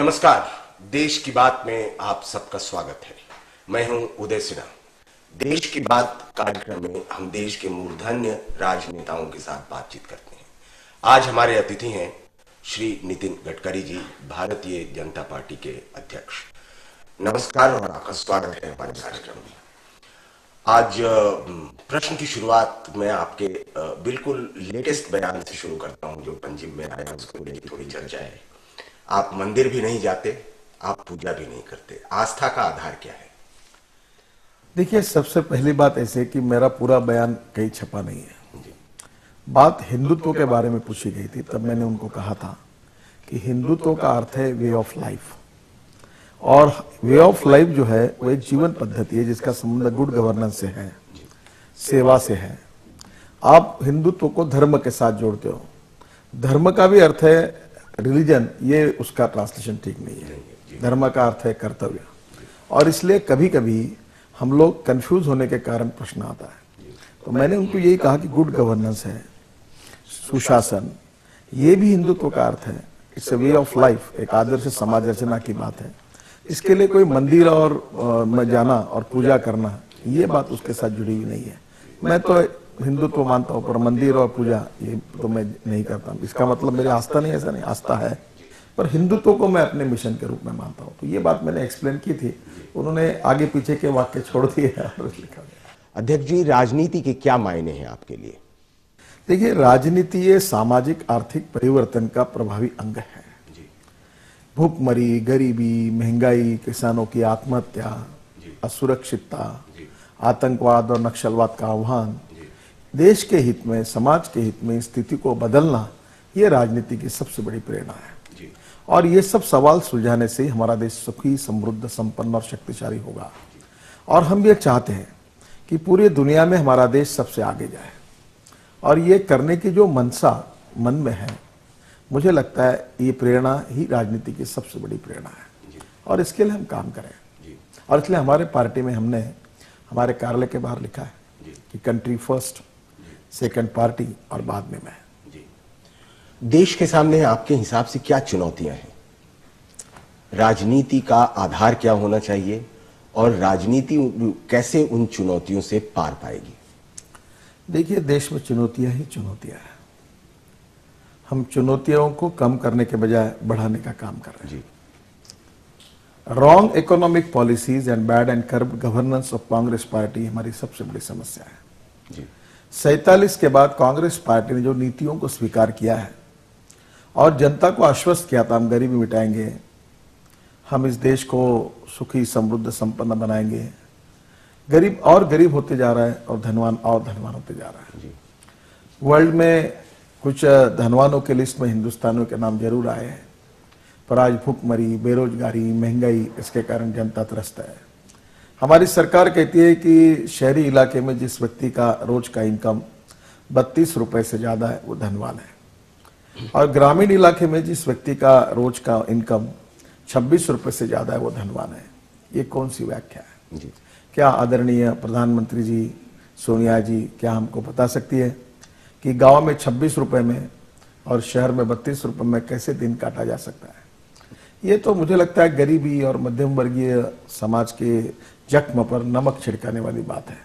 नमस्कार। देश की बात में आप सबका स्वागत है। मैं हूं उदय सिन्हा। देश की बात कार्यक्रम में हम देश के मूर्धन्य राजनेताओं के साथ बातचीत करते हैं। आज हमारे अतिथि हैं श्री नितिन गडकरी जी, भारतीय जनता पार्टी के अध्यक्ष। नमस्कार और आपका स्वागत है हमारे कार्यक्रम में। आज प्रश्न की शुरुआत मैं आपके बिल्कुल लेटेस्ट बयान से शुरू करता हूं जो पंजिम में आया, उसको लेकर थोड़ी चर्चा है। आप मंदिर भी नहीं जाते, आप पूजा भी नहीं करते, आस्था का आधार क्या है? देखिए, सबसे पहली बात ऐसे कि मेरा पूरा बयान कहीं छपा नहीं है। बात हिंदुत्व के बारे में पूछी गई थी, तब मैंने उनको कहा था कि हिंदुत्व का अर्थ है वे ऑफ लाइफ, और वे ऑफ लाइफ जो है वो एक जीवन पद्धति है जिसका संबंध गुड गवर्नेंस से है, सेवा से है। आप हिंदुत्व को धर्म के साथ जोड़ते हो, धर्म का भी अर्थ है रिलीजन, ये उसका ट्रांसलेशन ठीक नहीं है। धर्म का अर्थ है कर्तव्य, और इसलिए कभी कभी हम लोग कंफ्यूज होने के कारण प्रश्न आता है। तो मैंने उनको यही कहा कि गुड गवर्नेंस है, सुशासन, ये भी हिंदुत्व का अर्थ है। It's a way of life, एक आदर्श समाज रचना की बात है। इसके लिए कोई मंदिर और में जाना और पूजा करना, ये बात उसके साथ जुड़ी हुई नहीं है। मैं तो हिंदुत्व मानता हूँ, पर मंदिर और पूजा ये तो मैं नहीं करता। इसका मतलब मेरी आस्था नहीं, ऐसा नहीं, आस्था है, पर हिंदुत्व को मैं अपने मिशन के रूप में मानता हूँ। तो ये बात मैंने एक्सप्लेन की थी, उन्होंने आगे पीछे के वाक्य छोड़ दिए और लिखा गया। अध्यक्ष जी, राजनीति के क्या मायने हैं आपके लिए? देखिए, राजनीति ये सामाजिक आर्थिक परिवर्तन का प्रभावी अंग है। भूखमरी, गरीबी, महंगाई, किसानों की आत्महत्या, असुरक्षितता, आतंकवाद और नक्सलवाद का आह्वान, देश के हित में, समाज के हित में स्थिति को बदलना, ये राजनीति की सबसे बड़ी प्रेरणा है। और ये सब सवाल सुलझाने से हमारा देश सुखी, समृद्ध, संपन्न और शक्तिशाली होगा। और हम ये चाहते हैं कि पूरी दुनिया में हमारा देश सबसे आगे जाए, और ये करने की जो मनसा मन में है, मुझे लगता है ये प्रेरणा ही राजनीति की सबसे बड़ी प्रेरणा है, और इसके लिए हम काम करें। और इसलिए हमारे पार्टी में हमने हमारे कार्यालय के बाहर लिखा है कि कंट्री फर्स्ट, सेकंड पार्टी और बाद में मैं। देश के सामने आपके हिसाब से क्या चुनौतियां हैं? राजनीति का आधार क्या होना चाहिए, और राजनीति कैसे उन चुनौतियों से पार पाएगी? देखिए, देश में चुनौतियां ही चुनौतियां हैं। हम चुनौतियों को कम करने के बजाय बढ़ाने का काम कर रहे हैं। Wrong economic policies and bad and corrupt governance of Congress party हमारी सबसे बड़ी समस्या है। 47 के बाद कांग्रेस पार्टी ने जो नीतियों को स्वीकार किया है और जनता को आश्वस्त किया था, हम गरीबी मिटाएंगे, हम इस देश को सुखी, समृद्ध, संपन्न बनाएंगे, गरीब और गरीब होते जा रहा है और धनवान और धनवान होते जा रहा है। वर्ल्ड में कुछ धनवानों के लिस्ट में हिंदुस्तानियों के नाम जरूर आए हैं, पर आज भूखमरी, बेरोजगारी, महंगाई, इसके कारण जनता त्रस्त है। हमारी सरकार कहती है कि शहरी इलाके में जिस व्यक्ति का रोज का इनकम 32 रुपए से ज्यादा है वो धनवान है, और ग्रामीण इलाके में जिस व्यक्ति का रोज का इनकम 26 रुपए से ज्यादा है वो धनवान है। ये कौन सी व्याख्या है? क्या आदरणीय प्रधानमंत्री जी, सोनिया जी, क्या हमको बता सकती है कि गांव में 26 रुपए में और शहर में 32 रुपए में कैसे दिन काटा जा सकता है? ये तो मुझे लगता है गरीबी और मध्यम वर्गीय समाज के जख्म पर नमक छिड़काने वाली बात है।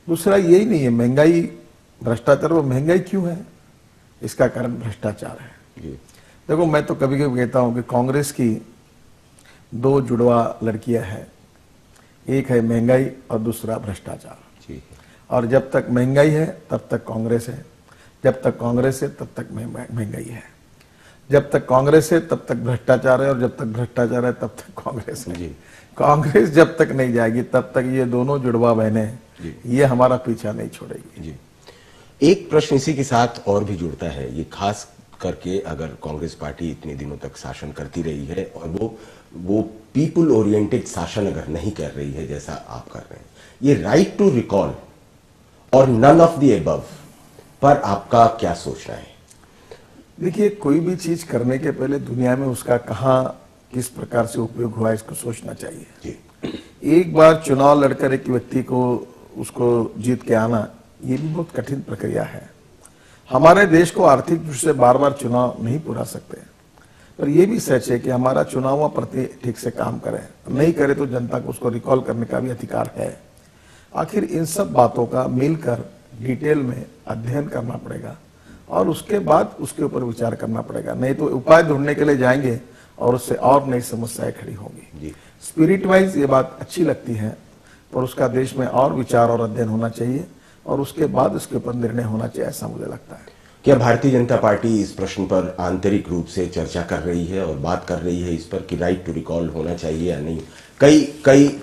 दूसरा यही नहीं है, महंगाई, भ्रष्टाचार। वो महंगाई क्यों है? इसका कारण भ्रष्टाचार है। देखो, मैं तो कभी कभी कहता हूं कि कांग्रेस की 2 जुड़वा लड़कियां हैं, एक है महंगाई और दूसरा भ्रष्टाचार। और जब तक महंगाई है तब तक कांग्रेस है, जब तक कांग्रेस है तब तक महंगाई है, जब तक कांग्रेस है तब तक भ्रष्टाचार है, और जब तक भ्रष्टाचार है तब तक कांग्रेस है। कांग्रेस जब तक नहीं जाएगी तब तक ये दोनों जुड़वा बहनें ये हमारा पीछा नहीं छोड़ेगी। एक प्रश्न इसी के साथ और भी जुड़ता है, ये खास करके अगर कांग्रेस पार्टी इतने दिनों तक शासन करती रही है और वो पीपुल ओरिएंटेड शासन अगर नहीं कर रही है जैसा आप कर रहे हैं, ये राइट टू रिकॉल और नन ऑफ द अबव पर आपका क्या सोचना है? देखिए, कोई भी चीज करने के पहले दुनिया में उसका कहाँ किस प्रकार से उपयोग हुआ इसको सोचना चाहिए। एक बार चुनाव लड़कर एक व्यक्ति को उसको जीत के आना, ये भी बहुत कठिन प्रक्रिया है। हमारे देश को आर्थिक दृष्टि से बार बार चुनाव नहीं पुरा सकते। पर यह भी सच है कि हमारा चुनाव प्रति ठीक से काम करें, नहीं करे तो जनता को उसको रिकॉल करने का भी अधिकार है। आखिर इन सब बातों का मिलकर डिटेल में अध्ययन करना पड़ेगा और उसके बाद उसके ऊपर विचार करना पड़ेगा, नहीं तो उपाय ढूंढने के लिए जाएंगे और उससे और नई समस्याएं खड़ी होंगी। स्पिरिट वाइज ये बात अच्छी लगती है, पर उसका देश में और विचार और अध्ययन होना चाहिए और उसके बाद उसके ऊपर निर्णय होना चाहिए, ऐसा मुझे लगता है। क्या भारतीय जनता पार्टी इस प्रश्न पर आंतरिक रूप से चर्चा कर रही है और बात कर रही है इस पर कि राइट टू रिकॉल होना चाहिए या नहीं?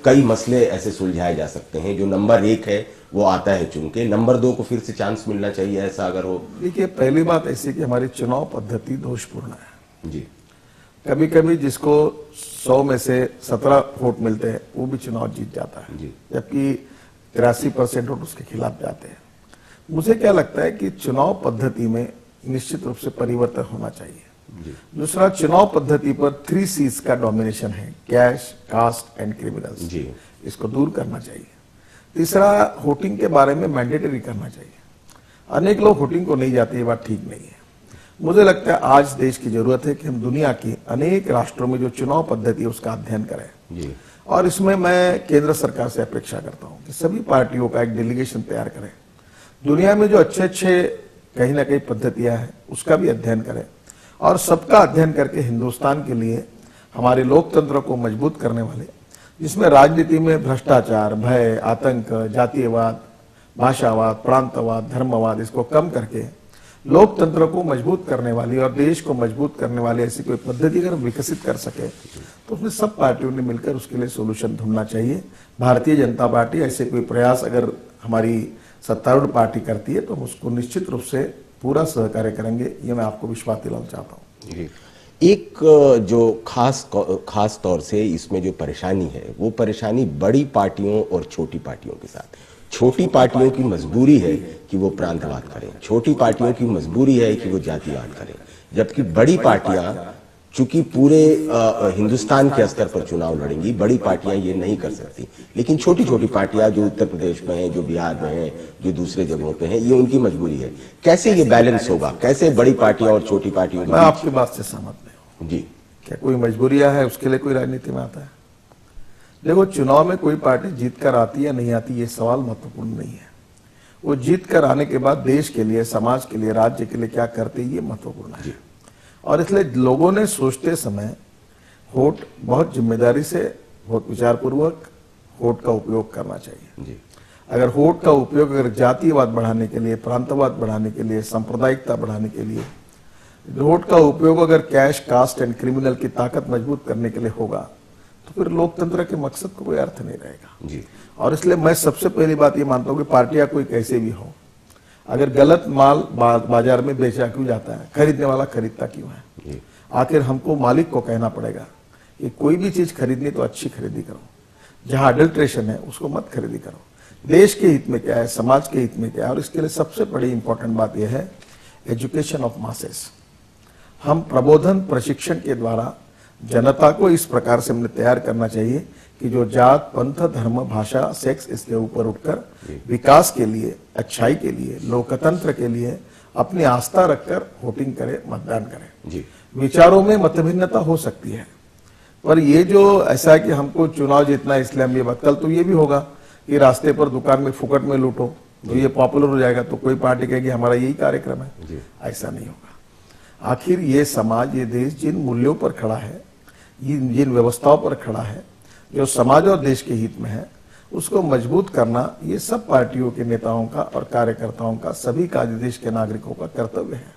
कई मसले ऐसे सुलझाए जा सकते हैं। जो नंबर 1 है वो आता है चुन के, नंबर 2 को फिर से चांस मिलना चाहिए, ऐसा अगर हो। देखिए, पहली बात ऐसी कि हमारी चुनाव पद्धति दोषपूर्ण है जी। कभी कभी जिसको 100 में से 17 वोट मिलते हैं वो भी चुनाव जीत जाता है, जबकि 83% वोट उसके खिलाफ जाते हैं। मुझे क्या लगता है कि चुनाव पद्धति में निश्चित रूप से परिवर्तन होना चाहिए। दूसरा, चुनाव पद्धति पर 3 C's का डोमिनेशन है, कैश, कास्ट एंड क्रिमिनल्स, इसको दूर करना चाहिए। तीसरा, वोटिंग के बारे में मैंडेटरी करना चाहिए। अनेक लोग वोटिंग को नहीं जाते, ये बात ठीक नहीं है। मुझे लगता है आज देश की जरूरत है कि हम दुनिया की अनेक राष्ट्रों में जो चुनाव पद्धति है उसका अध्ययन करें और इसमें मैं केंद्र सरकार से अपेक्षा करता हूं कि सभी पार्टियों का एक डेलीगेशन तैयार करें, दुनिया में जो अच्छे कहीं ना कहीं पद्धतियां हैं उसका भी अध्ययन करें और सबका अध्ययन करके हिंदुस्तान के लिए हमारे लोकतंत्र को मजबूत करने वाले, जिसमें राजनीति में भ्रष्टाचार, भय, आतंक, जातीयवाद, भाषावाद, प्रांतवाद, धर्मवाद, इसको कम करके लोकतंत्र को मजबूत करने वाली और देश को मजबूत करने वाली ऐसी कोई पद्धति अगर विकसित कर सके तो उसमें सब पार्टियों ने मिलकर उसके लिए सोल्यूशन ढूंढना चाहिए। भारतीय जनता पार्टी ऐसे कोई प्रयास अगर हमारी सत्तारूढ़ पार्टी करती है तो हम उसको निश्चित रूप से पूरा सहकार्य करेंगे, ये मैं आपको विश्वास दिलाना चाहता हूँ। एक जो खास तौर से इसमें जो परेशानी है वो परेशानी बड़ी पार्टियों और छोटी पार्टियों के साथ। छोटी पार्टियों की मजबूरी है कि वो प्रांतवाद करें, छोटी पार्टियों की मजबूरी है कि वो जातिवाद करें, जबकि बड़ी पार्टियां चूंकि पूरे हिंदुस्तान के स्तर पर चुनाव लड़ेंगी, बड़ी पार्टियां ये नहीं कर सकती। लेकिन छोटी छोटी पार्टियां जो उत्तर प्रदेश में हैं, जो बिहार में हैं, जो दूसरे जगहों पे हैं, ये उनकी मजबूरी है। कैसे ये बैलेंस होगा, कैसे बड़ी पार्टियां और छोटी पार्टियों मैं आपकी बात से सहमत नहीं हूँ जी। क्या कोई मजबूरियां है उसके लिए कोई राजनीति में आता है? देखो, चुनाव में कोई पार्टी जीत कर आती या नहीं आती ये सवाल महत्वपूर्ण नहीं है, वो जीत कर आने के बाद देश के लिए, समाज के लिए, राज्य के लिए क्या करते ये महत्वपूर्ण है। और इसलिए लोगों ने सोचते समय वोट बहुत जिम्मेदारी से, बहुत विचारपूर्वक वोट का उपयोग करना चाहिए। अगर वोट का उपयोग अगर जातीयवाद बढ़ाने के लिए, प्रांतवाद बढ़ाने के लिए, सांप्रदायिकता बढ़ाने के लिए, वोट का उपयोग अगर कैश, कास्ट एंड क्रिमिनल की ताकत मजबूत करने के लिए होगा तो फिर लोकतंत्र के मकसद को कोई अर्थ नहीं रहेगा। और इसलिए मैं सबसे पहली बात ये मानता हूं कि पार्टियां कोई कैसे भी हो, अगर गलत माल बाजार में बेचा क्यों जाता है, खरीदने वाला खरीदता क्यों है? आखिर हमको मालिक को कहना पड़ेगा कि कोई भी चीज खरीदनी तो अच्छी खरीदी करो, जहां अडल्ट्रेशन है उसको मत खरीदी करो। देश के हित में क्या है, समाज के हित में क्या है, और इसके लिए सबसे बड़ी इंपॉर्टेंट बात यह है एजुकेशन ऑफ मासेस। हम प्रबोधन प्रशिक्षण के द्वारा जनता को इस प्रकार से हमने तैयार करना चाहिए कि जो जात, पंथ, धर्म, भाषा, सेक्स, इसके ऊपर उठकर विकास के लिए, अच्छाई के लिए, लोकतंत्र के लिए अपनी आस्था रखकर वोटिंग करे, मतदान करे। विचारों में मतभिन्नता हो सकती है, पर ये जो ऐसा है कि हमको चुनाव जीतना है इसलिए हम ये बात, कल तो ये भी होगा कि रास्ते पर दुकान में फुकट में लूटो तो ये पॉपुलर हो जाएगा, तो कोई पार्टी कहेगी हमारा यही कार्यक्रम है। ऐसा नहीं होगा। आखिर ये समाज, ये देश जिन मूल्यों पर खड़ा है, जिन व्यवस्थाओं पर खड़ा है, जो समाज और देश के हित में है, उसको मजबूत करना ये सब पार्टियों के नेताओं का और कार्यकर्ताओं का, सभी का, देश के नागरिकों का कर्तव्य है।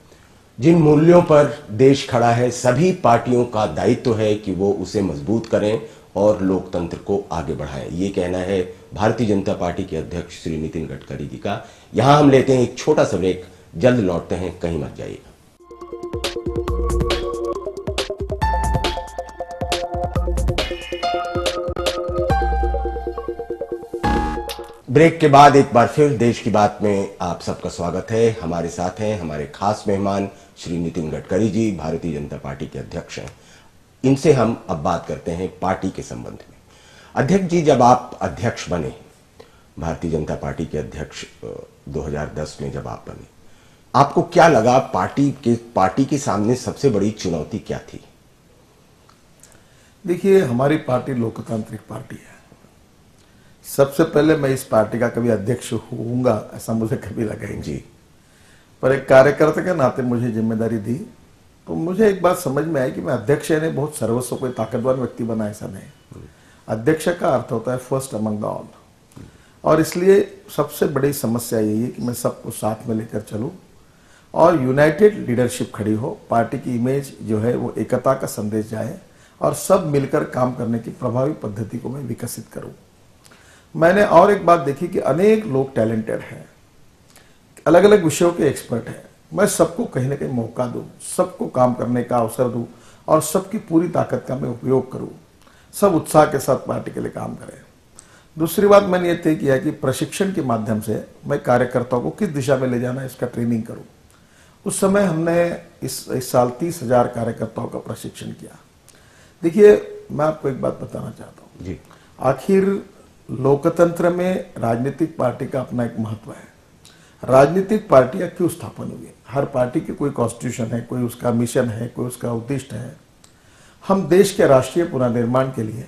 जिन मूल्यों पर देश खड़ा है, सभी पार्टियों का दायित्व है कि वो उसे मजबूत करें और लोकतंत्र को आगे बढ़ाएं। ये कहना है भारतीय जनता पार्टी के अध्यक्ष श्री नितिन गडकरी जी का। यहां हम लेते हैं एक छोटा सा ब्रेक, जल्द लौटते हैं, कहीं मत जाइएगा। ब्रेक के बाद एक बार फिर देश की बात में आप सबका स्वागत है। हमारे साथ हैं हमारे खास मेहमान श्री नितिन गडकरी जी, भारतीय जनता पार्टी के अध्यक्ष हैं। इनसे हम अब बात करते हैं पार्टी के संबंध में। अध्यक्ष जी, जब आप अध्यक्ष बने, भारतीय जनता पार्टी के अध्यक्ष 2010 में जब आप बने, आपको क्या लगा? पार्टी के सामने सबसे बड़ी चुनौती क्या थी? देखिए, हमारी पार्टी लोकतांत्रिक पार्टी है। सबसे पहले मैं इस पार्टी का कभी अध्यक्ष होऊंगा ऐसा मुझे कभी लगा ही नहीं, पर एक कार्यकर्ता के नाते मुझे जिम्मेदारी दी तो मुझे एक बात समझ में आई कि मैं अध्यक्ष ने बहुत सर्वस्व कोई ताकतवर व्यक्ति बना, ऐसा नहीं। अध्यक्ष का अर्थ होता है फर्स्ट अमंग द ऑल, और इसलिए सबसे बड़ी समस्या यही है कि मैं सबको साथ में लेकर चलूं और यूनाइटेड लीडरशिप खड़ी हो, पार्टी की इमेज जो है वो एकता का संदेश जाए और सब मिलकर काम करने की प्रभावी पद्धति को मैं विकसित करूं। मैंने और एक बात देखी कि अनेक लोग टैलेंटेड हैं, अलग अलग विषयों के एक्सपर्ट हैं। मैं सबको कहीं ना कहीं मौका दूं, सबको काम करने का अवसर दूं और सबकी पूरी ताकत का मैं उपयोग करूं, सब उत्साह के साथ पार्टी के लिए काम करें। दूसरी बात मैंने ये तय किया कि प्रशिक्षण के माध्यम से मैं कार्यकर्ताओं को किस दिशा में ले जाना है इसका ट्रेनिंग करूं। उस समय हमने इस साल 30,000 कार्यकर्ताओं का प्रशिक्षण किया। देखिए, मैं आपको एक बात बताना चाहता हूं जी, आखिर लोकतंत्र में राजनीतिक पार्टी का अपना एक महत्व है। राजनीतिक पार्टियां क्यों स्थापन हुई? हर पार्टी की कोई कॉन्स्टिट्यूशन है, कोई उसका मिशन है, कोई उसका उद्देश्य है। हम देश के राष्ट्रीय पुनर्निर्माण के लिए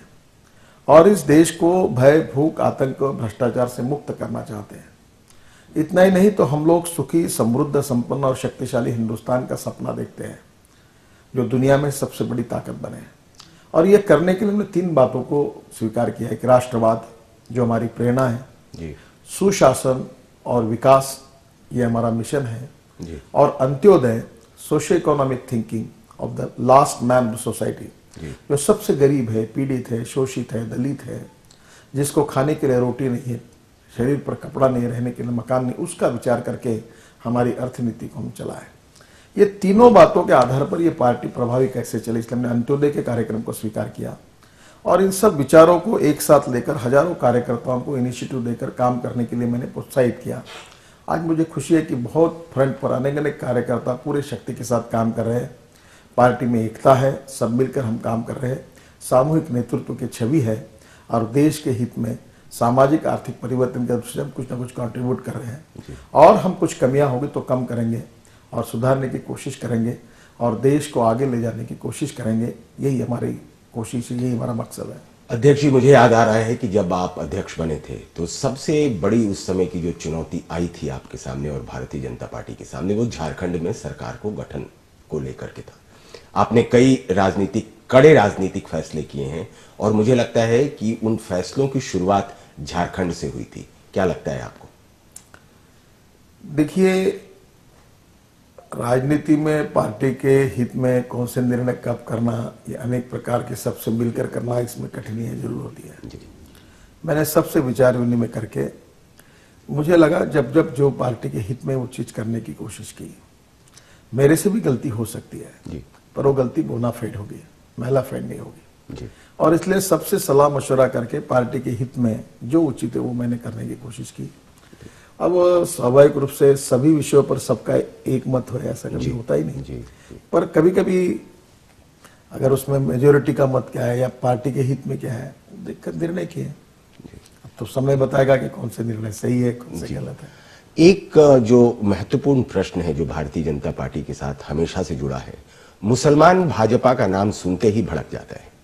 और इस देश को भय, भूख, आतंक और भ्रष्टाचार से मुक्त करना चाहते हैं। इतना ही नहीं तो हम लोग सुखी, समृद्ध, संपन्न और शक्तिशाली हिंदुस्तान का सपना देखते हैं जो दुनिया में सबसे बड़ी ताकत बने। और ये करने के लिए हमने 3 बातों को स्वीकार किया। एक राष्ट्रवाद जो हमारी प्रेरणा है जी, सुशासन और विकास ये हमारा मिशन है जी, और Antyodaya socio economic thinking of the last man society, जो सबसे गरीब है, पीड़ित है, शोषित है, दलित है, जिसको खाने के लिए रोटी नहीं है, शरीर पर कपड़ा नहीं, रहने के लिए मकान नहीं, उसका विचार करके हमारी अर्थनीति को हम चलाएं। ये तीनों बातों के आधार पर ये पार्टी प्रभावी कैसे चले, इसलिए हमने अंत्योदय के कार्यक्रम को स्वीकार किया और इन सब विचारों को एक साथ लेकर हजारों कार्यकर्ताओं को इनिशिएटिव देकर काम करने के लिए मैंने प्रोत्साहित किया। आज मुझे खुशी है कि बहुत फ्रंट पर अनेक कार्यकर्ता पूरे शक्ति के साथ काम कर रहे हैं। पार्टी में एकता है, सब मिलकर हम काम कर रहे हैं, सामूहिक नेतृत्व की छवि है और देश के हित में सामाजिक आर्थिक परिवर्तन के दृष्टि से हम कुछ ना कुछ कंट्रीब्यूट कर रहे हैं और हम कुछ कमियां होगी तो कम करेंगे और सुधारने की कोशिश करेंगे और देश को आगे ले जाने की कोशिश करेंगे। यही हमारी कोशिश है, यही हमारा मकसद है। अध्यक्ष जी, मुझे याद आ रहा है कि जब आप अध्यक्ष बने थे तो सबसे बड़ी उस समय की जो चुनौती आई थी आपके सामने और भारतीय जनता पार्टी के सामने, वो झारखंड में सरकार को गठन को लेकर के था। आपने कई कड़े राजनीतिक फैसले किए हैं और मुझे लगता है कि उन फैसलों की शुरुआत झारखंड से हुई थी। क्या लगता है आपको? देखिए, राजनीति में पार्टी के हित में कौन से निर्णय कब करना, ये अनेक प्रकार के सबसे मिलकर करना, इसमें कठिनाइयां जरूर होती है। जी, मैंने सबसे विचार विनिमय करके मुझे लगा जब जो पार्टी के हित में वो चीज करने की कोशिश की, मेरे से भी गलती हो सकती है जी, पर वो गलती बोनाफाइड होगी, मेलाफाइड नहीं होगी जी, और इसलिए सबसे सलाह मशवरा करके पार्टी के हित में जो उचित है वो मैंने करने की कोशिश की। अब स्वाभाविक रूप से सभी विषयों पर सबका एक मत हो ऐसा कभी होता ही नहीं, जी, पर कभी कभी अगर उसमें मेजोरिटी का मत क्या है या पार्टी के हित में क्या है देखकर निर्णय किए। अब तो समय बताएगा कि कौन से निर्णय सही है, कौन से गलत है। एक जो महत्वपूर्ण प्रश्न है जो भारतीय जनता पार्टी के साथ हमेशा से जुड़ा है, मुसलमान भाजपा का नाम सुनते ही भड़क जाता है।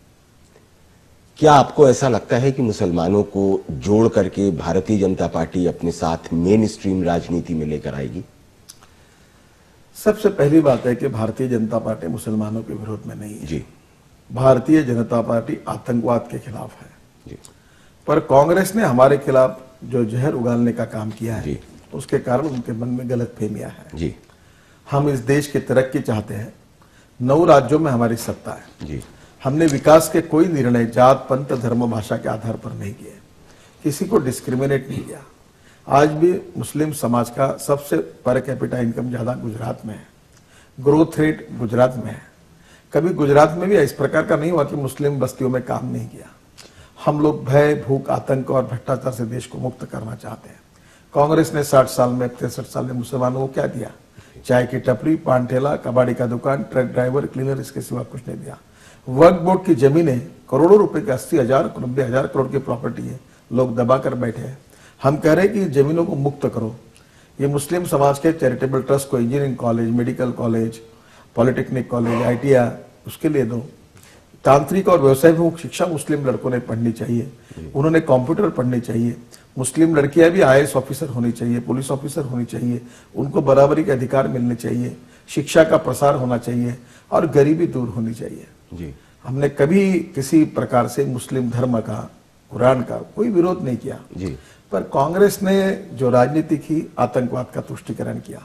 क्या आपको ऐसा लगता है कि मुसलमानों को जोड़ करके भारतीय जनता पार्टी अपने साथ मेन स्ट्रीम राजनीति में लेकर आएगी? सबसे पहली बात है कि भारतीय जनता पार्टी मुसलमानों के विरोध में नहीं है जी, भारतीय जनता पार्टी आतंकवाद के खिलाफ है जी, पर कांग्रेस ने हमारे खिलाफ जो जहर उगालने का काम किया है जी, उसके कारण उनके मन में गलतफहमियां हैं। जी, हम इस देश की तरक्की चाहते हैं, 9 राज्यों में हमारी सत्ता है, जी, हमने विकास के कोई निर्णय जात, पंथ, धर्म, भाषा के आधार पर नहीं किए, किसी को डिस्क्रिमिनेट नहीं किया। आज भी मुस्लिम समाज का सबसे पर कैपिटा इनकम ज्यादा गुजरात में है, ग्रोथ रेट गुजरात में है। कभी गुजरात में भी इस प्रकार का नहीं हुआ कि मुस्लिम बस्तियों में काम नहीं किया। हम लोग भय, भूख, आतंक और भ्रष्टाचार से देश को मुक्त करना चाहते हैं। कांग्रेस ने 60 साल में 63 साल में मुसलमानों को क्या दिया? चाय की टपरी, पान ठेला, कबाड़ी का दुकान, ट्रक ड्राइवर, क्लीनर, इसके सिवा कुछ नहीं दिया। वक्फ बोर्ड की जमीनें करोड़ों रुपए के 80,000 90,000 करोड़ की प्रॉपर्टी है, लोग दबा कर बैठे हैं। हम कह रहे हैं कि जमीनों को मुक्त करो। ये मुस्लिम समाज के चैरिटेबल ट्रस्ट को engineering college, medical college, polytechnic college, ITI उसके लिए दो। तांत्रिक और व्यवसायिक शिक्षा मुस्लिम लड़कों ने पढ़नी चाहिए, उन्होंने कंप्यूटर पढ़ने चाहिए। मुस्लिम लड़कियां भी आईएएस ऑफिसर होनी चाहिए, पुलिस ऑफिसर होनी चाहिए, उनको बराबरी के अधिकार मिलने चाहिए, शिक्षा का प्रसार होना चाहिए और गरीबी दूर होनी चाहिए। जी। हमने कभी किसी प्रकार से मुस्लिम धर्म का, कुरान का कोई विरोध नहीं किया जी। पर कांग्रेस ने जो राजनीति की, आतंकवाद का तुष्टिकरण किया,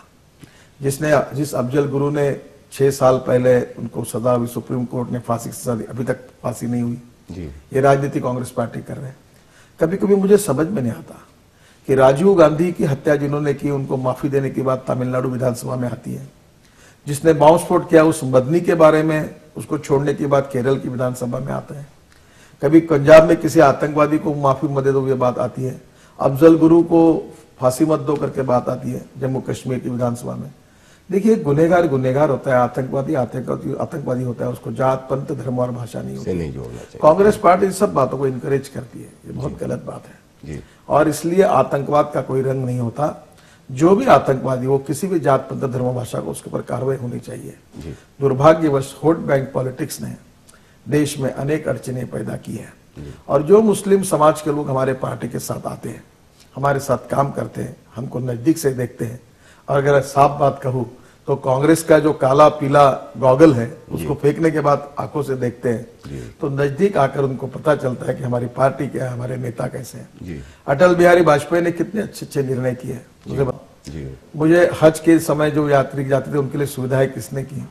जिस अफजल गुरु ने 6 साल पहले उनको सजा हुई, सुप्रीम कोर्ट ने फांसी की सजा दी, अभी तक फांसी नहीं हुई। जी। ये राजनीति कांग्रेस पार्टी कर रहे हैं। कभी कभी मुझे समझ में नहीं आता कि राजीव गांधी की हत्या जिन्होंने की उनको माफी देने की बात तमिलनाडु विधानसभा में आती है, जिसने बम विस्फोट किया उस मदनी के बारे में उसको छोड़ने की बात केरल की विधानसभा में आता है। कभी पंजाब में किसी आतंकवादी को माफी मत दे दो ये बात आती है, अफजल गुरु को फांसी मत दो करके बात आती है जम्मू कश्मीर की विधानसभा में। देखिए, गुनेगार गुनेगार होता है, आतंकवादी होता है, उसको जात, पंथ, धर्म और भाषा नहीं होती। नहीं जोड़ना चाहिए। कांग्रेस पार्टी सब बातों को इनकरेज करती है, ये बहुत गलत बात है जी। और इसलिए आतंकवाद का कोई रंग नहीं होता। जो भी आतंकवादी हो, किसी भी जात, पंथ, धर्म, भाषा को, उसके ऊपर कार्रवाई होनी चाहिए। दुर्भाग्यवश वोट बैंक पॉलिटिक्स ने देश में अनेक अड़चने पैदा की है और जो मुस्लिम समाज के लोग हमारे पार्टी के साथ आते हैं, हमारे साथ काम करते हैं, हमको नजदीक से देखते हैं और अगर साफ बात कहूं तो कांग्रेस का जो काला पीला गॉगल है उसको फेंकने के बाद आंखों से देखते हैं तो नजदीक आकर उनको पता चलता है कि हमारी पार्टी क्या है, हमारे नेता कैसे हैं। अटल बिहारी वाजपेयी ने कितने अच्छे अच्छे निर्णय किए। मुझे हज के समय जो यात्री जाते थे उनके लिए सुविधाएं किसने की।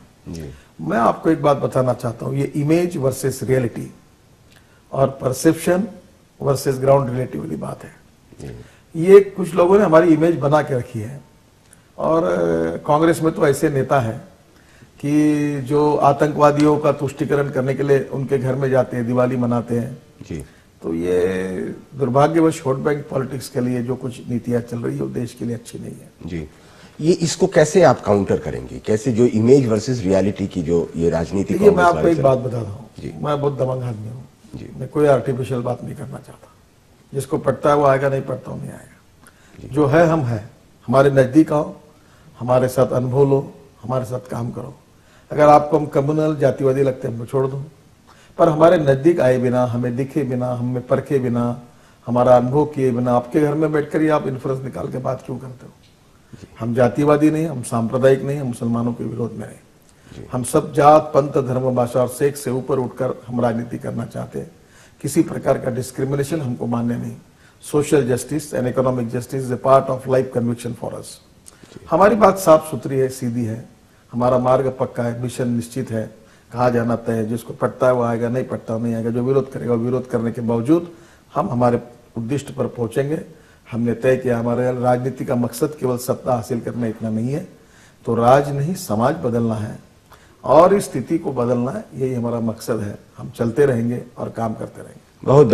मैं आपको एक बात बताना चाहता हूं, ये इमेज वर्सेस रियलिटी और परसेप्शन वर्सेस ग्राउंड रिलेटिव वाली बात है। ये कुछ लोगों ने हमारी इमेज बना के रखी है और कांग्रेस में तो ऐसे नेता है कि जो आतंकवादियों का तुष्टिकरण करने के लिए उनके घर में जाते हैं, दिवाली मनाते हैं जी। तो ये दुर्भाग्यवश वोट बैंक पॉलिटिक्स के लिए जो कुछ नीतियां चल रही है वो देश के लिए अच्छी नहीं है जी। ये इसको कैसे आप काउंटर करेंगे, कैसे जो इमेज वर्सेस रियलिटी की जो ये राजनीति? देखिए, मैं आपको एक बात बताता हूँ, मैं बहुत दबंग आदमी हूँ जी। मैं कोई आर्टिफिशियल बात नहीं करना चाहता। जिसको पढ़ता है वो आएगा, नहीं पढ़ता वो नहीं आएगा। जो है हम है, हमारे नजदीक आओ, हमारे साथ अनुभव लो, हमारे साथ काम करो। अगर आपको हम कम्युनल जातिवादी लगते हैं हमको छोड़ दो, पर हमारे नजदीक आए बिना, हमें दिखे बिना, हमें परखे बिना, हमारा अनुभव किए बिना आपके घर में बैठकर ही आप इन्फ्लुएंस निकाल के बात क्यों करते हो? हम जातिवादी नहीं, हम सांप्रदायिक नहीं, हम मुसलमानों के विरोध में नहीं। हम सब जात, पंथ, धर्म, भाषा और सेक्स से ऊपर उठकर हम राजनीति करना चाहते हैं। किसी प्रकार का डिस्क्रिमिनेशन हमको मान्य नहीं। Social justice and economic justice is a part of life conviction for us. हमारी बात साफ सुथरी है, सीधी है, हमारा मार्ग पक्का है, मिशन निश्चित है, कहा जाना तय है। जिसको पढ़ता है वो आएगा, नहीं पढ़ता वो नहीं आएगा। जो विरोध करेगा विरोध करने के बावजूद हम हमारे उद्दिष्ट पर पहुंचेंगे। हमने तय किया हमारे राजनीति का मकसद केवल सत्ता हासिल करना इतना नहीं है, तो राज नहीं समाज बदलना है और इस स्थिति को बदलना है, यही हमारा मकसद है। हम चलते रहेंगे और काम करते रहेंगे। बहुत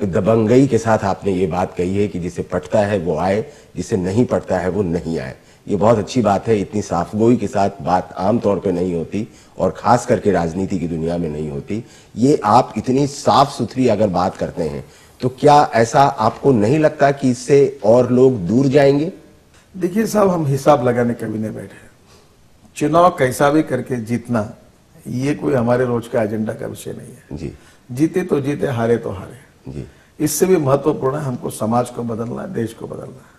दबंगई के साथ आपने ये बात कही है कि जिसे पढ़ता है वो आए, जिसे नहीं पढ़ता है वो नहीं आए। ये बहुत अच्छी बात है। इतनी साफगोई के साथ बात आमतौर पे नहीं होती और खास करके राजनीति की दुनिया में नहीं होती। ये आप इतनी साफ सुथरी अगर बात करते हैं तो क्या ऐसा आपको नहीं लगता कि इससे और लोग दूर जाएंगे? देखिए साहब, हम हिसाब लगाने कभी नहीं बैठे। चुनाव कैसा भी करके जीतना ये कोई हमारे रोज का एजेंडा का विषय नहीं है जी। जीते तो जीते, हारे तो हारे जी। इससे भी महत्वपूर्ण है हमको समाज को बदलना है, देश को बदलना है।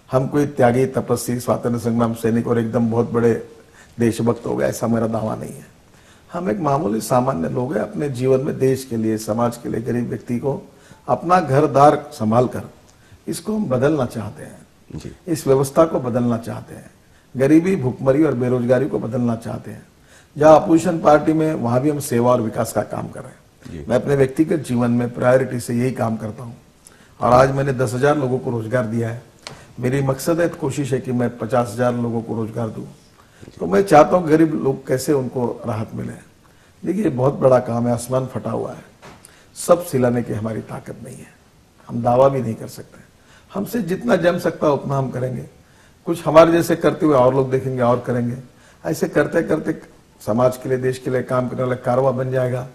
हम कोई त्यागी, तपस्वी, स्वातंत्र संग्राम सैनिक और एकदम बहुत बड़े देशभक्त हो गए ऐसा मेरा दावा नहीं है। हम एक मामूली सामान्य लोग हैं, अपने जीवन में देश के लिए, समाज के लिए, गरीब व्यक्ति को अपना घर द्वार संभाल कर इसको हम बदलना चाहते हैं जी। इस व्यवस्था को बदलना चाहते हैं, गरीबी, भुखमरी और बेरोजगारी को बदलना चाहते हैं। जहां अपोजिशन पार्टी में वहां भी हम सेवा और विकास का काम कर रहे हैं। मैं अपने व्यक्तिगत जीवन में प्रायोरिटी से यही काम करता हूं और आज मैंने 10,000 लोगों को रोजगार दिया है। मेरी मकसद है, कोशिश है कि मैं 50,000 लोगों को रोजगार दूं। तो मैं चाहता हूं गरीब लोग कैसे उनको राहत मिले। देखिए, बहुत बड़ा काम है, आसमान फटा हुआ है, सब सिलाने की हमारी ताकत नहीं है, हम दावा भी नहीं कर सकते। हमसे जितना जम सकता है उतना हम करेंगे। कुछ हमारे जैसे करते हुए और लोग देखेंगे और करेंगे। ऐसे करते करते समाज के लिए, देश के लिए काम करने वाला कारवा बन जाएगा।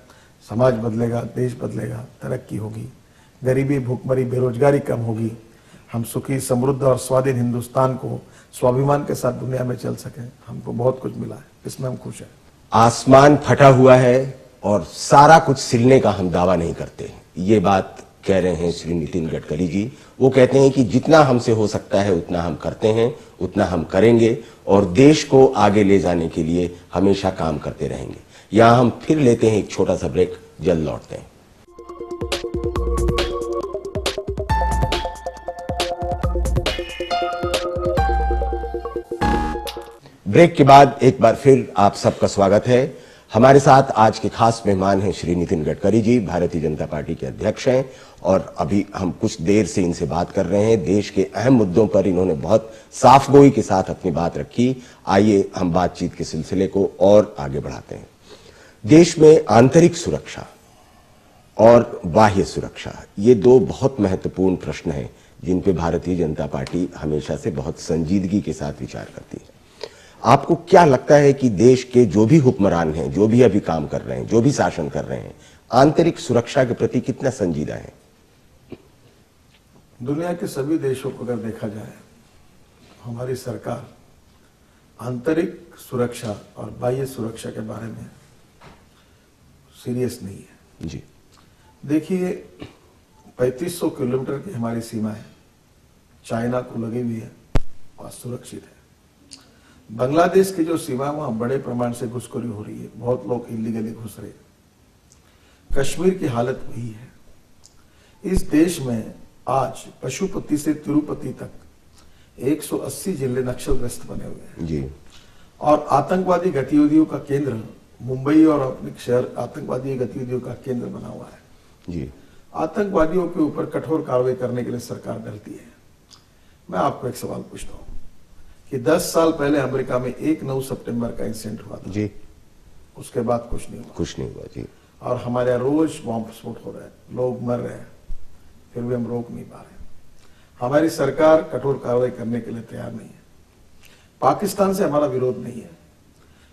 समाज बदलेगा, देश बदलेगा, तरक्की होगी, गरीबी, भूखमरी, बेरोजगारी कम होगी। हम सुखी, समृद्ध और स्वाधीन हिंदुस्तान को स्वाभिमान के साथ दुनिया में चल सके। हमको बहुत कुछ मिला है, इसमें हम खुश हैं। आसमान फटा हुआ है और सारा कुछ सिलने का हम दावा नहीं करते। ये बात कह रहे हैं श्री नितिन गडकरी जी। वो कहते हैं कि जितना हमसे हो सकता है उतना हम करते हैं, उतना हम करेंगे और देश को आगे ले जाने के लिए हमेशा काम करते रहेंगे। यहां हम फिर लेते हैं एक छोटा सा ब्रेक, जल्द लौटते हैं। ब्रेक के बाद एक बार फिर आप सबका स्वागत है। हमारे साथ आज के खास मेहमान हैं श्री नितिन गडकरी जी, भारतीय जनता पार्टी के अध्यक्ष हैं और अभी हम कुछ देर से इनसे बात कर रहे हैं। देश के अहम मुद्दों पर इन्होंने बहुत साफगोई के साथ अपनी बात रखी। आइए हम बातचीत के सिलसिले को और आगे बढ़ाते हैं। देश में आंतरिक सुरक्षा और बाह्य सुरक्षा, ये दो बहुत महत्वपूर्ण प्रश्न हैं जिन पे भारतीय जनता पार्टी हमेशा से बहुत संजीदगी के साथ विचार करती है। आपको क्या लगता है कि देश के जो भी हुक्मरान हैं, जो भी अभी काम कर रहे हैं, जो भी शासन कर रहे हैं, आंतरिक सुरक्षा के प्रति कितना संजीदा है? दुनिया के सभी देशों को अगर देखा जाए, हमारी सरकार आंतरिक सुरक्षा और बाह्य सुरक्षा के बारे में सीरियस नहीं है। जी देखिए, 3500 किलोमीटर की हमारी सीमा है, चाइना को लगी हुई है और सुरक्षित है। बांग्लादेश की जो सीमा है वहां बड़े प्रमाण से घुसखोरी हो रही है, बहुत लोग इलीगली घुस रहे हैं। कश्मीर की हालत वही है। इस देश में आज पशुपति से तिरुपति तक 180 जिले नक्सलग्रस्त बने हुए हैं जी। और आतंकवादी गतिविधियों का केंद्र मुंबई और अपने शहर आतंकवादी गतिविधियों का केंद्र बना हुआ है जी। आतंकवादियों के ऊपर कठोर कार्रवाई करने के लिए सरकार डरती है। मैं आपको एक सवाल पूछता हूं कि 10 साल पहले अमेरिका में 9 सितंबर का इंसिडेंट हुआ था जी। उसके बाद कुछ नहीं हुआ। कुछ नहीं हुआ जी। और हमारे यहाँ रोज बॉम्ब विस्फोट हो रहा है, लोग मर रहे हैं, फिर भी हम रोक नहीं पा रहे। हमारी सरकार कठोर कार्रवाई करने के लिए तैयार नहीं है। पाकिस्तान से हमारा विरोध नहीं है,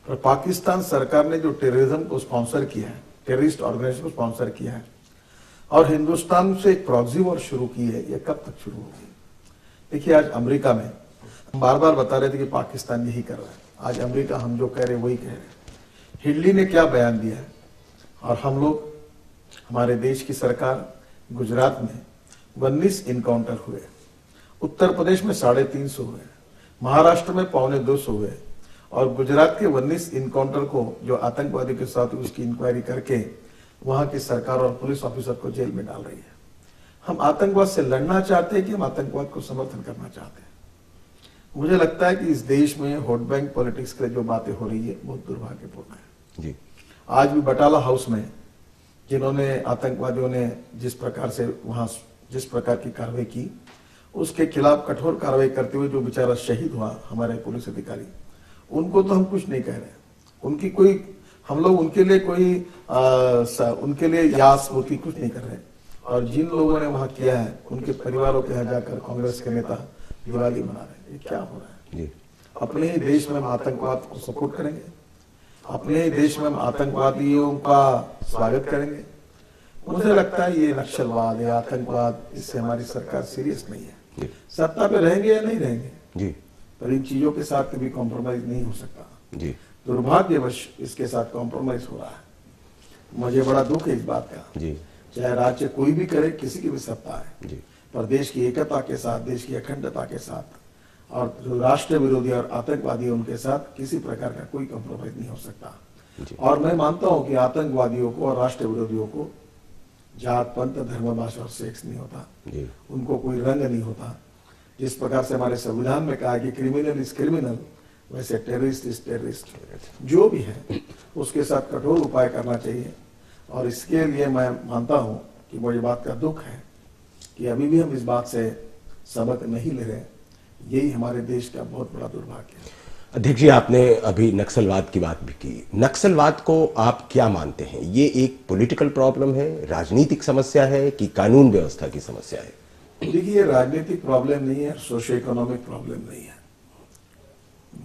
पर पाकिस्तान सरकार ने जो टेररिज्म को स्पॉन्सर किया है, टेररिस्ट ऑर्गेनाइजेशन को स्पॉन्सर किया है और हिंदुस्तान से एक प्रॉक्सी वॉर शुरू की है, ये कब तक शुरू होगी? देखिए, आज अमेरिका में हम बार बार बता रहे थे कि पाकिस्तान यही कर रहा है, आज अमेरिका हम जो कह रहे हैं वही कह रहे हैं। हिटलर ने क्या बयान दिया है और हम लोग, हमारे देश की सरकार, गुजरात में 19 इनकाउंटर हुए, उत्तर प्रदेश में 350 हुए, महाराष्ट्र में 250 हुए और गुजरात के 19 इनकाउंटर को जो आतंकवादी के साथ उसकी इंक्वायरी करके वहां की सरकार और पुलिस ऑफिसर को जेल में डाल रही है। हम आतंकवाद से लड़ना चाहते हैं कि हम आतंकवाद को समर्थन करना चाहते हैं? मुझे लगता है कि इस देश में वोट बैंक पॉलिटिक्स के जो बातें हो रही है बहुत दुर्भाग्यपूर्ण है जी। आज भी बटाला हाउस में जिन्होंने आतंकवादियों ने जिस प्रकार से वहां जिस प्रकार की कार्रवाई की, उसके खिलाफ कठोर कार्रवाई करते हुए जो बेचारा शहीद हुआ हमारे पुलिस अधिकारी, उनको तो हम कुछ नहीं कह रहे। उनकी कोई, हम लोग उनके लिए कोई उनके लिए यास होती कुछ नहीं कर रहे। और जिन लोगों ने वहां किया है उनके परिवारों के यहाँ जाकर कांग्रेस के नेता दिवाली मना रहे हैं। ये क्या हो रहा है जी? अपने ही देश में हम आतंकवाद को सपोर्ट करेंगे, अपने ही देश में हम आतंकवादियों का स्वागत करेंगे? मुझे लगता है ये नक्सलवाद या आतंकवाद, इससे हमारी सरकार सीरियस नहीं है। सत्ता पे रहेंगे या नहीं रहेंगे जी, पर इन चीजों के साथ कभी कॉम्प्रोमाइज नहीं हो सकता जी। दुर्भाग्यवश इसके साथ कॉम्प्रोमाइज हो रहा है। मुझे बड़ा दुख है इस बात का जी। चाहे राज्य कोई भी करे, किसी की भी सत्ता है जी, पर देश की एकता के साथ, देश की अखंडता के साथ और जो राष्ट्र विरोधी और आतंकवादी है उनके साथ किसी प्रकार का कोई कॉम्प्रोमाइज नहीं हो सकता। और मैं मानता हूं कि आतंकवादियों को और राष्ट्र विरोधियों को जात, पंथ, धर्म, भाषा और सेक्स नहीं होता जी। उनको कोई रंग नहीं होता। जिस प्रकार से हमारे संविधान में कहा कि क्रिमिनल इज क्रिमिनल, वैसे टेररिस्ट इज टेररिस्ट। जो भी है उसके साथ कठोर उपाय करना चाहिए। और इसके लिए मैं मानता हूं कि मुझे बात का दुख है कि अभी भी हम इस बात से सबक नहीं ले रहे। यही हमारे देश का बहुत बड़ा दुर्भाग्य है। अध्यक्ष जी, आपने अभी नक्सलवाद की बात भी की। नक्सलवाद को आप क्या मानते हैं? ये एक पॉलिटिकल प्रॉब्लम है, राजनीतिक समस्या है कि कानून व्यवस्था की समस्या है? देखिए, राजनीतिक प्रॉब्लम नहीं है, सोशो इकोनॉमिक प्रॉब्लम नहीं है।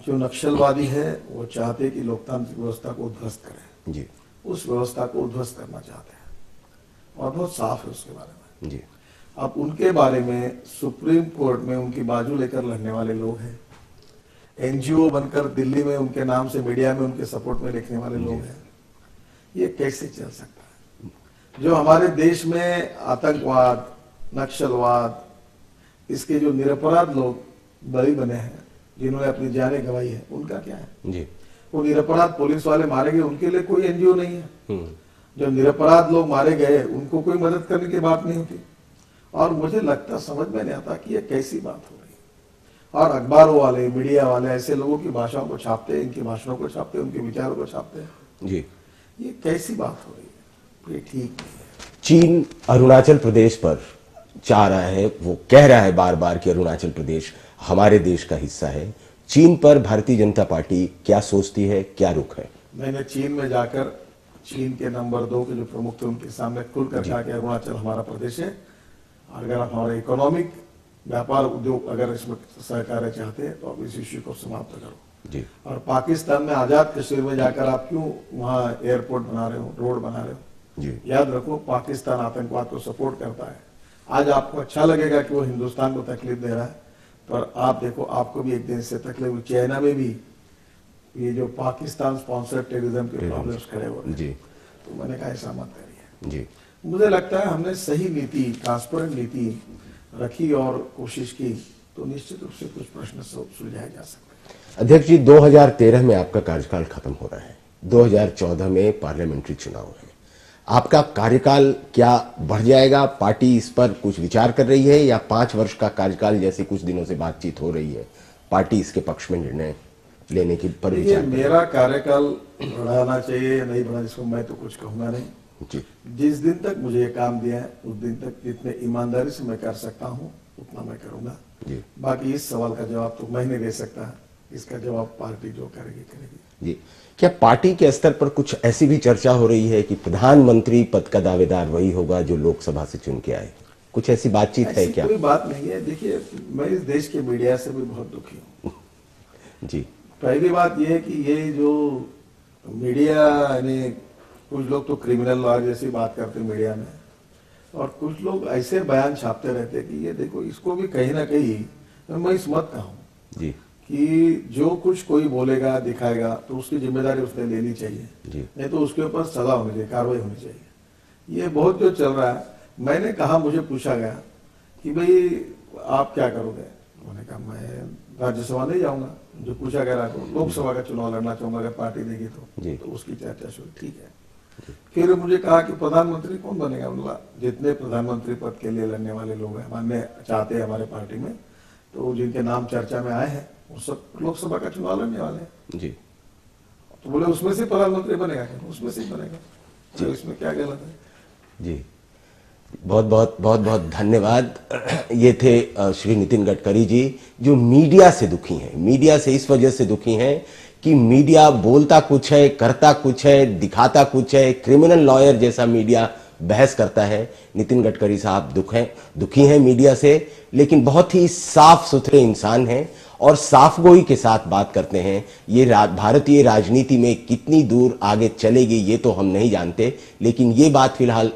जो नक्सलवादी है वो चाहते हैं कि लोकतांत्रिक व्यवस्था को उध्वस्त करें जी। उस व्यवस्था को उध्वस्त करना चाहते हैं और बहुत साफ है उसके बारे में जी। अब उनके बारे में सुप्रीम कोर्ट में उनकी बाजू लेकर लड़ने वाले लोग हैं, एनजीओ बनकर दिल्ली में उनके नाम से मीडिया में उनके सपोर्ट में लिखने वाले लोग हैं। ये कैसे चल सकता है? जो हमारे देश में आतंकवाद, नक्सलवाद, इसके जो निरपराध लोग बलि बने हैं, जिन्होंने अपनी जानें गंवाई है, उनका क्या है? जी। वो निरपराध पुलिस वाले मारे गए, उनके लिए कोई एनजीओ नहीं है। जो निरपराध लोग मारे गए उनको कोई मदद करने की बात नहीं होती। और मुझे लगता, समझ में नहीं आता कि ये कैसी बात हो रही है। और अखबारों वाले, मीडिया वाले ऐसे लोगों की भाषाओं को छापते हैं, इनके भाषणों को छापते हैं, उनके विचारों को छापते हैं। जी, ये कैसी बात हो रही है? ये ठीक नहीं है। चीन अरुणाचल प्रदेश पर चाह रहा है, वो कह रहा है बार बार कि अरुणाचल प्रदेश हमारे देश का हिस्सा है। चीन पर भारतीय जनता पार्टी क्या सोचती है, क्या रुख है? मैंने चीन में जाकर चीन के नंबर 2 के जो प्रमुख थे उनके सामने खुलकर कहा कि अरुणाचल हमारा प्रदेश है, और अगर आप हमारा इकोनॉमिक व्यापार उद्योग अगर इसमें सहकार्य चाहते हैं तो आप इस इश्यू को समाप्त करो। जी। और पाकिस्तान में आजाद कश्मीर में जाकर आप क्यों वहां एयरपोर्ट बना रहे हो, रोड बना रहे हो? जी। याद रखो, पाकिस्तान आतंकवाद को सपोर्ट करता है। आज आपको अच्छा लगेगा कि वो हिंदुस्तान को तकलीफ दे रहा है, पर आप देखो, आपको भी एक दिन से तकलीफ हुई। चाइना में भी ये जो पाकिस्तान स्पॉन्सर्ड टेररिज्म के प्रॉब्लम्स खड़े हो रहे हैं। तो मैंने कहा ऐसा मत करिए। जी। मुझे लगता है हमने सही नीति, ट्रांसपेरेंट नीति रखी और कोशिश की तो निश्चित रूप से कुछ प्रश्न सुलझाए जा सकते हैं। अध्यक्ष जी, 2013 में आपका कार्यकाल खत्म हो रहा है, 2014 में पार्लियामेंट्री चुनाव है। आपका कार्यकाल क्या बढ़ जाएगा? पार्टी इस पर कुछ विचार कर रही है, या 5 वर्ष का कार्यकाल जैसे कुछ दिनों से बातचीत हो रही है, पार्टी इसके पक्ष में निर्णय लेने की पर विचार? मेरा कार्यकाल बढ़ाना चाहिए या नहीं बढ़ाना, इसको मैं तो कुछ कहूंगा नहीं। जी। जिस दिन तक मुझे ये काम दिया है उस दिन तक जितने ईमानदारी से मैं कर सकता हूँ उतना मैं करूंगा। जी। बाकी इस सवाल का जवाब तो मैं नहीं दे सकता, इसका जवाब पार्टी जो करेगी करेगी। जी। क्या पार्टी के स्तर पर कुछ ऐसी भी चर्चा हो रही है कि प्रधानमंत्री पद का दावेदार वही होगा जो लोकसभा से चुन के आए? कुछ ऐसी बातचीत है क्या? कोई बात नहीं है। देखिए, मैं इस देश के मीडिया से भी बहुत दुखी हूँ। जी। पहली बात यह है कि ये जो मीडिया यानी कुछ लोग तो क्रिमिनल लॉ जैसी बात करते हैं मीडिया में, और कुछ लोग ऐसे बयान छापते रहते हैं कि ये देखो, इसको भी कहीं ना कहीं मैं इस मत कहूँ जी कि जो कुछ कोई बोलेगा दिखाएगा तो उसकी जिम्मेदारी उसने लेनी चाहिए। जी। नहीं तो उसके ऊपर सजा होनी चाहिए, कार्रवाई होनी चाहिए। ये बहुत जो चल रहा है। मैंने कहा, मुझे पूछा गया कि भाई आप क्या करोगे? मैंने कहा मैं राज्यसभा नहीं जाऊंगा। जो पूछा गया लोकसभा का चुनाव लड़ना चाहूंगा अगर पार्टी देगी तो उसकी चर्चा शुरू। ठीक है। फिर मुझे कहा कि प्रधानमंत्री कौन बनेगा? उनका जितने प्रधानमंत्री पद के लिए लड़ने वाले लोग हैं, मानने चाहते हैं हमारे पार्टी में, तो जिनके नाम चर्चा में आए हैं वो सब लोकसभा का चुनाव लड़ने वाले हैं। जी। तो बोले उसमें से प्रधानमंत्री बनेगा क्या? उसमें से ही बनेगा। तो इसमें क्या गलत है? जी, बहुत बहुत धन्यवाद। ये थे श्री नितिन गडकरी जी, जो मीडिया से दुखी हैं। मीडिया से इस वजह से दुखी हैं कि मीडिया बोलता कुछ है, करता कुछ है, दिखाता कुछ है। क्रिमिनल लॉयर जैसा मीडिया बहस करता है। नितिन गडकरी साहब दुखी हैं मीडिया से, लेकिन बहुत ही साफ सुथरे इंसान हैं और साफगोई के साथ बात करते हैं। ये भारतीय राजनीति में कितनी दूर आगे चलेगी ये तो हम नहीं जानते, लेकिन ये बात फिलहाल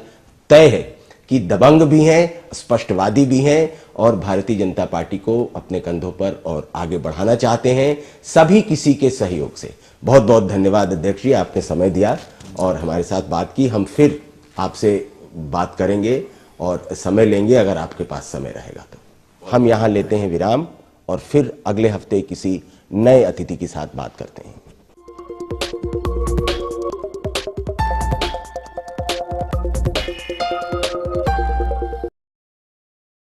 तय है कि दबंग भी हैं, स्पष्टवादी भी हैं और भारतीय जनता पार्टी को अपने कंधों पर और आगे बढ़ाना चाहते हैं, सभी किसी के सहयोग से। बहुत बहुत धन्यवाद अध्यक्ष जी, आपने समय दिया और हमारे साथ बात की। हम फिर आपसे बात करेंगे और समय लेंगे अगर आपके पास समय रहेगा तो। हम यहाँ लेते हैं विराम और फिर अगले हफ्ते किसी नए अतिथि के साथ बात करते हैं।